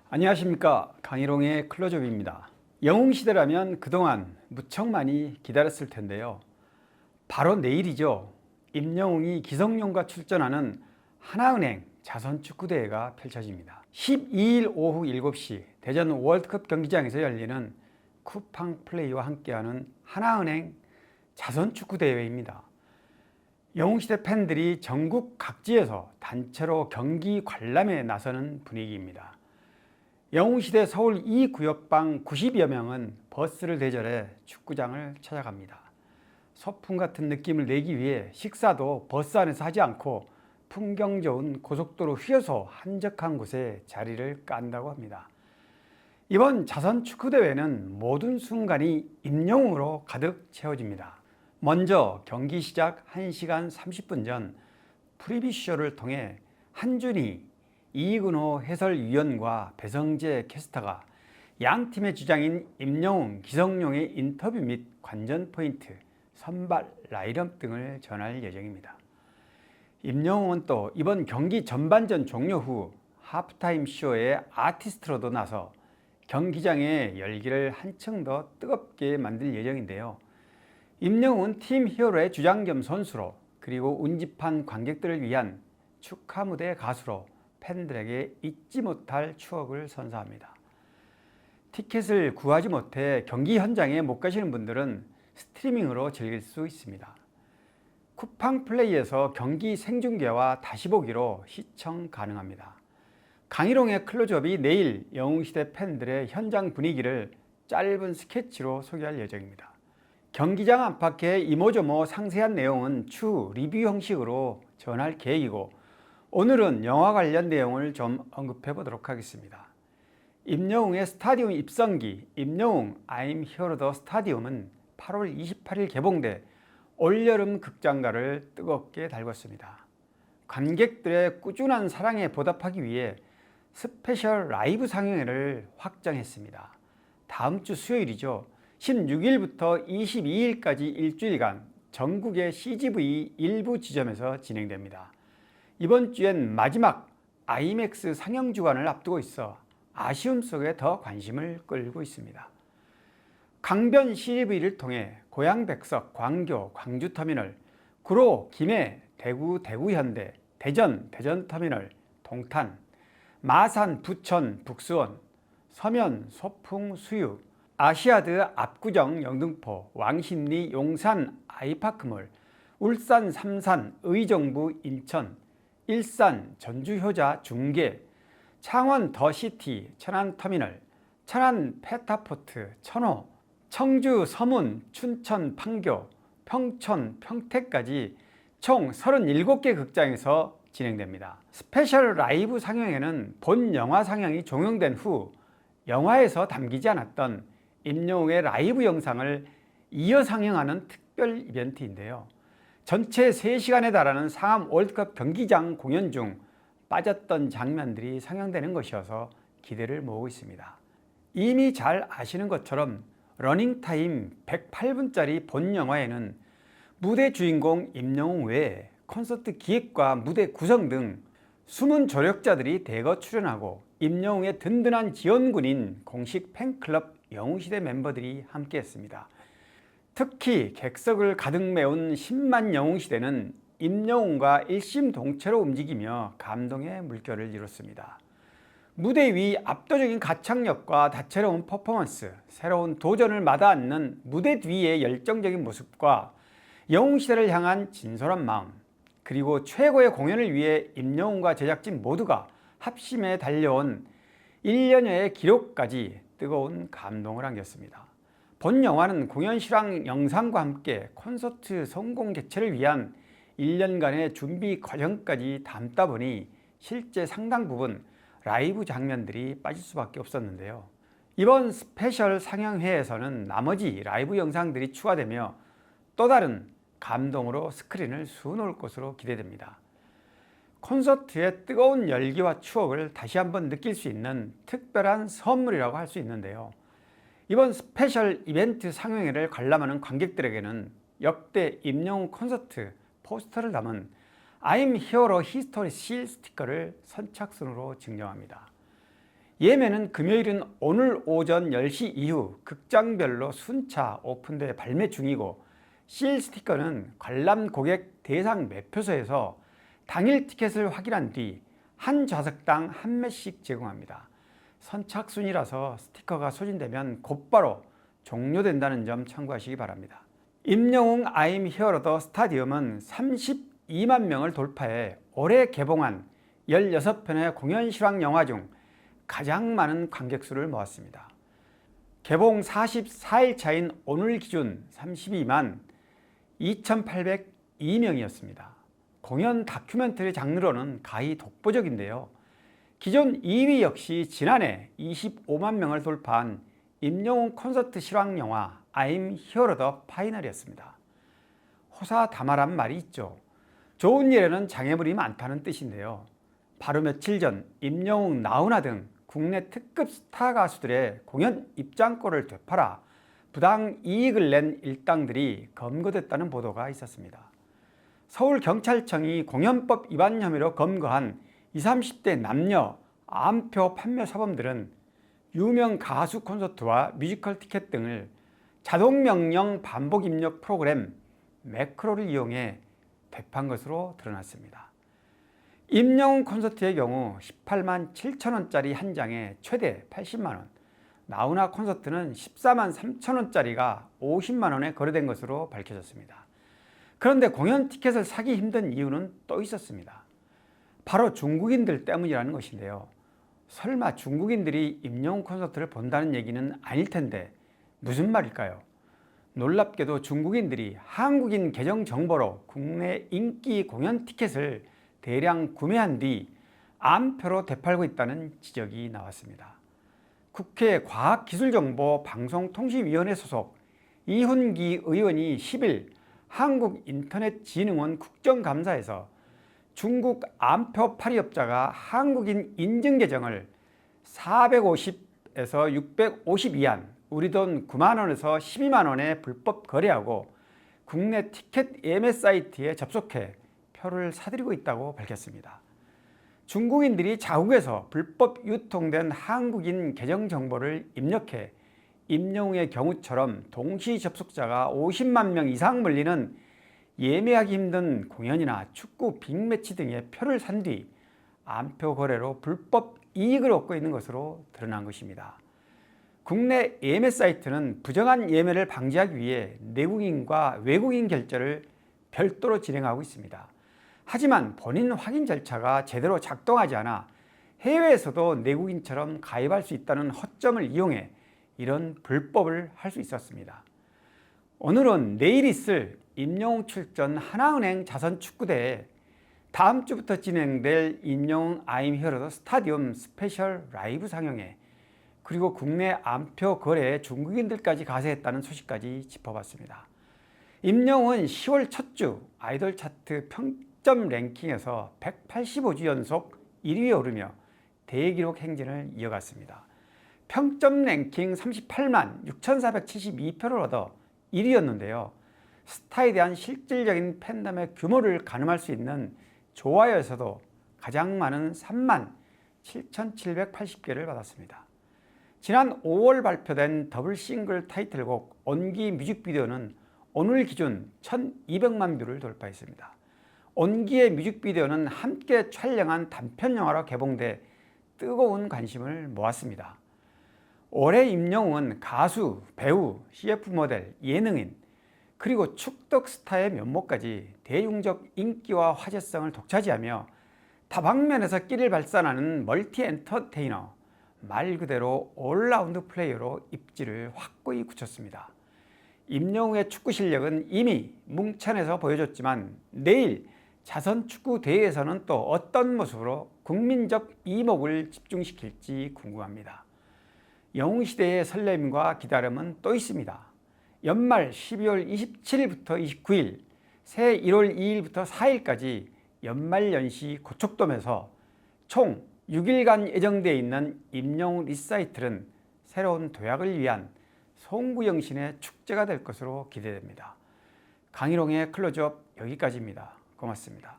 안녕하십니까, 강희롱의 클로즈업입니다. 영웅시대라면 그동안 무척 많이 기다렸을 텐데요. 바로 내일이죠. 임영웅이 기성용과 출전하는 하나은행 자선축구대회가 펼쳐집니다. 12일 오후 7시 대전 월드컵 경기장에서 열리는 쿠팡 플레이와 함께하는 하나은행 자선축구대회입니다. 영웅시대 팬들이 전국 각지에서 단체로 경기 관람에 나서는 분위기입니다. 영웅시대 서울 2구역방 90여 명은 버스를 대절해 축구장을 찾아갑니다. 소풍 같은 느낌을 내기 위해 식사도 버스 안에서 하지 않고 풍경 좋은 고속도로 휴게소 한적한 곳에 자리를 깐다고 합니다. 이번 자선축구대회는 모든 순간이 임영웅으로 가득 채워집니다. 먼저 경기 시작 1시간 30분 전 프리뷰쇼를 통해 한준희, 이근호 해설위원과 배성재 캐스터가 양 팀의 주장인 임영웅, 기성용의 인터뷰 및 관전 포인트, 선발 라인업 등을 전할 예정입니다. 임영웅은 또 이번 경기 전반전 종료 후 하프타임 쇼의 아티스트로도 나서 경기장의 열기를 한층 더 뜨겁게 만들 예정인데요. 임영웅은 팀 히어로의 주장 겸 선수로, 그리고 운집한 관객들을 위한 축하 무대 가수로 팬들에게 잊지 못할 추억을 선사합니다. 티켓을 구하지 못해 경기 현장에 못 가시는 분들은 스트리밍으로 즐길 수 있습니다. 쿠팡 플레이에서 경기 생중계와 다시 보기로 시청 가능합니다. 강희롱의 클로즈업이 내일 영웅시대 팬들의 현장 분위기를 짧은 스케치로 소개할 예정입니다. 경기장 안팎의 이모저모 상세한 내용은 추후 리뷰 형식으로 전할 계획이고, 오늘은 영화 관련 내용을 좀 언급해 보도록 하겠습니다. 임영웅의 스타디움 입성기 임영웅 I'm Here the Stadium은 8월 28일 개봉돼 올여름 극장가를 뜨겁게 달궜습니다. 관객들의 꾸준한 사랑에 보답하기 위해 스페셜 라이브 상영회를 확장했습니다. 다음 주 수요일이죠. 16일부터 22일까지 일주일간 전국의 CGV 일부 지점에서 진행됩니다. 이번 주엔 마지막 아이맥스 상영 주간을 앞두고 있어 아쉬움 속에 더 관심을 끌고 있습니다. 강변 CGV를 통해 고양 백석, 광교, 광주터미널, 구로, 김해, 대구, 대구현대, 대전, 대전터미널, 동탄, 마산, 부천, 북수원, 서면, 소풍, 수유, 아시아드 압구정, 영등포, 왕십리, 용산, 아이파크몰, 울산, 삼산, 의정부, 인천, 일산, 전주 효자, 중계, 창원 더시티, 천안터미널, 천안 페타포트, 천호, 청주 서문, 춘천 판교, 평촌, 평택까지 총 37개 극장에서 진행됩니다. 스페셜 라이브 상영회는 본 영화 상영이 종영된 후 영화에서 담기지 않았던 임영웅의 라이브 영상을 이어 상영하는 특별 이벤트인데요. 전체 3시간에 달하는 상암 월드컵 경기장 공연 중 빠졌던 장면들이 상영되는 것이어서 기대를 모으고 있습니다. 이미 잘 아시는 것처럼 러닝타임 108분짜리 본 영화에는 무대 주인공 임영웅 외에 콘서트 기획과 무대 구성 등 숨은 조력자들이 대거 출연하고 임영웅의 든든한 지원군인 공식 팬클럽 영웅시대 멤버들이 함께했습니다. 특히 객석을 가득 메운 10만 영웅시대는 임영웅과 일심동체로 움직이며 감동의 물결을 이뤘습니다. 무대 위 압도적인 가창력과 다채로운 퍼포먼스, 새로운 도전을 마다않는 무대 뒤의 열정적인 모습과 영웅시대를 향한 진솔한 마음, 그리고 최고의 공연을 위해 임영웅과 제작진 모두가 합심해 달려온 1년여의 기록까지 뜨거운 감동을 안겼습니다. 본 영화는 공연 실황 영상과 함께 콘서트 성공 개최를 위한 1년간의 준비 과정까지 담다 보니 실제 상당 부분 라이브 장면들이 빠질 수밖에 없었는데요. 이번 스페셜 상영회에서는 나머지 라이브 영상들이 추가되며 또 다른 감동으로 스크린을 수놓을 것으로 기대됩니다. 콘서트의 뜨거운 열기와 추억을 다시 한번 느낄 수 있는 특별한 선물이라고 할 수 있는데요. 이번 스페셜 이벤트 상영회를 관람하는 관객들에게는 역대 임영웅 콘서트 포스터를 담은 I'm Hero 히스토리 실 스티커를 선착순으로 증정합니다. 예매는 금요일은 오늘 오전 10시 이후 극장별로 순차 오픈돼 발매 중이고, 실 스티커는 관람 고객 대상 매표소에서 당일 티켓을 확인한 뒤 한 좌석당 한 매씩 제공합니다. 선착순이라서 스티커가 소진되면 곧바로 종료된다는 점 참고하시기 바랍니다. 임영웅 I'm Here The 스타디움은 32만 명을 돌파해 올해 개봉한 16편의 공연 실황 영화 중 가장 많은 관객 수를 모았습니다. 개봉 44일 차인 오늘 기준 32만 2,802명이었습니다. 공연 다큐멘터리 장르로는 가히 독보적인데요. 기존 2위 역시 지난해 25만 명을 돌파한 임영웅 콘서트 실황 영화 I'm Here The Final이었습니다. 호사다마란 말이 있죠. 좋은 일에는 장애물이 많다는 뜻인데요. 바로 며칠 전 임영웅, 나훈아 등 국내 특급 스타 가수들의 공연 입장권을 되팔아 부당 이익을 낸 일당들이 검거됐다는 보도가 있었습니다. 서울경찰청이 공연법 위반 혐의로 검거한 20, 30대 남녀 암표 판매 사범들은 유명 가수 콘서트와 뮤지컬 티켓 등을 자동명령 반복 입력 프로그램 매크로를 이용해 대판 것으로 드러났습니다. 임영웅 콘서트의 경우 18만 7천 원짜리 한 장에 최대 80만 원, 나훈아 콘서트는 14만 3천 원짜리가 50만 원에 거래된 것으로 밝혀졌습니다. 그런데 공연 티켓을 사기 힘든 이유는 또 있었습니다. 바로 중국인들 때문이라는 것인데요. 설마 중국인들이 임영웅 콘서트를 본다는 얘기는 아닐 텐데 무슨 말일까요? 놀랍게도 중국인들이 한국인 계정 정보로 국내 인기 공연 티켓을 대량 구매한 뒤 암표로 되팔고 있다는 지적이 나왔습니다. 국회 과학기술정보방송통신위원회 소속 이훈기 의원이 10일 한국인터넷진흥원 국정감사에서 중국 암표 파리업자가 한국인 인증 계정을 450에서 650위안, 우리 돈 9만 원에서 12만 원에 불법 거래하고 국내 티켓 예매 사이트에 접속해 표를 사들이고 있다고 밝혔습니다. 중국인들이 자국에서 불법 유통된 한국인 계정 정보를 입력해 임영웅의 경우처럼 동시 접속자가 50만 명 이상 몰리는 예매하기 힘든 공연이나 축구 빅매치 등의 표를 산 뒤 암표 거래로 불법 이익을 얻고 있는 것으로 드러난 것입니다. 국내 예매 사이트는 부정한 예매를 방지하기 위해 내국인과 외국인 결제를 별도로 진행하고 있습니다. 하지만 본인 확인 절차가 제대로 작동하지 않아 해외에서도 내국인처럼 가입할 수 있다는 허점을 이용해 이런 불법을 할 수 있었습니다. 오늘은 내일 있을 임영웅 출전 하나은행 자선축구대회, 다음 주부터 진행될 임영웅 I'm Here The 스타디움 스페셜 라이브 상영회, 그리고 국내 암표 거래에 중국인들까지 가세했다는 소식까지 짚어봤습니다. 임영웅은 10월 첫 주 아이돌 차트 평점 랭킹에서 185주 연속 1위에 오르며 대기록 행진을 이어갔습니다. 평점 랭킹 38만 6,472표를 얻어 1위였는데요. 스타에 대한 실질적인 팬덤의 규모를 가늠할 수 있는 좋아요에서도 가장 많은 3만 7,780개를 받았습니다. 지난 5월 발표된 더블 싱글 타이틀곡 온기 뮤직비디오는 오늘 기준 1,200만 뷰를 돌파했습니다. 온기의 뮤직비디오는 함께 촬영한 단편영화로 개봉돼 뜨거운 관심을 모았습니다. 올해 임영웅은 가수, 배우, CF 모델, 예능인, 그리고 축덕 스타의 면모까지 대중적 인기와 화제성을 독차지하며 다방면에서 끼를 발산하는 멀티 엔터테이너, 말 그대로 올라운드 플레이어로 입지를 확고히 굳혔습니다. 임영웅의 축구 실력은 이미 뭉천에서 보여줬지만 내일 자선축구 대회에서는 또 어떤 모습으로 국민적 이목을 집중시킬지 궁금합니다. 영웅시대의 설렘과 기다림은 또 있습니다. 연말 12월 27일부터 29일, 새해 1월 2일부터 4일까지 연말연시 고척돔에서 총 6일간 예정되어 있는 임영웅 리사이틀은 새로운 도약을 위한 송구영신의 축제가 될 것으로 기대됩니다. 강희롱의 클로즈업 여기까지입니다. 고맙습니다.